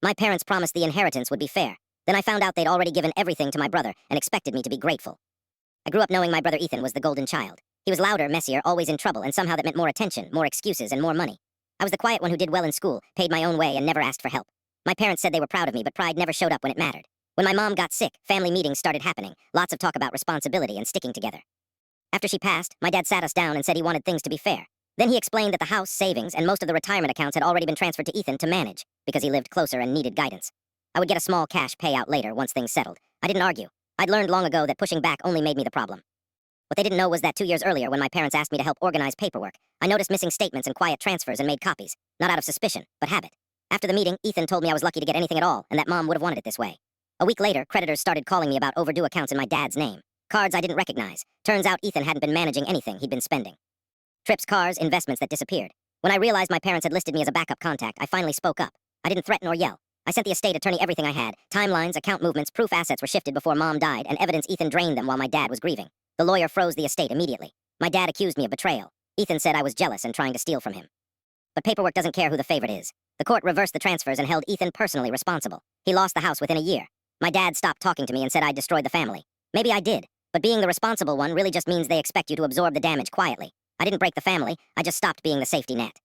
My parents promised the inheritance would be fair. Then I found out they'd already given everything to my brother and expected me to be grateful. I grew up knowing my brother Ethan was the golden child. He was louder, messier, always in trouble, and somehow that meant more attention, more excuses, and more money. I was the quiet one who did well in school, paid my own way, and never asked for help. My parents said they were proud of me, but pride never showed up when it mattered. When my mom got sick, family meetings started happening, lots of talk about responsibility and sticking together. After she passed, my dad sat us down and said he wanted things to be fair. Then he explained that the house, savings, and most of the retirement accounts had already been transferred to Ethan to manage, because he lived closer and needed guidance. I would get a small cash payout later once things settled. I didn't argue. I'd learned long ago that pushing back only made me the problem. What they didn't know was that 2 years earlier, when my parents asked me to help organize paperwork, I noticed missing statements and quiet transfers and made copies, not out of suspicion, but habit. After the meeting, Ethan told me I was lucky to get anything at all, and that Mom would have wanted it this way. A week later, creditors started calling me about overdue accounts in my dad's name. Cards I didn't recognize. Turns out Ethan hadn't been managing anything he'd been spending. Trips, cars, investments that disappeared. When I realized my parents had listed me as a backup contact, I finally spoke up. I didn't threaten or yell. I sent the estate attorney everything I had. Timelines, account movements, proof assets were shifted before Mom died, and evidence Ethan drained them while my dad was grieving. The lawyer froze the estate immediately. My dad accused me of betrayal. Ethan said I was jealous and trying to steal from him. But paperwork doesn't care who the favorite is. The court reversed the transfers and held Ethan personally responsible. He lost the house within a year. My dad stopped talking to me and said I'd destroyed the family. Maybe I did, but being the responsible one really just means they expect you to absorb the damage quietly. I didn't break the family, I just stopped being the safety net.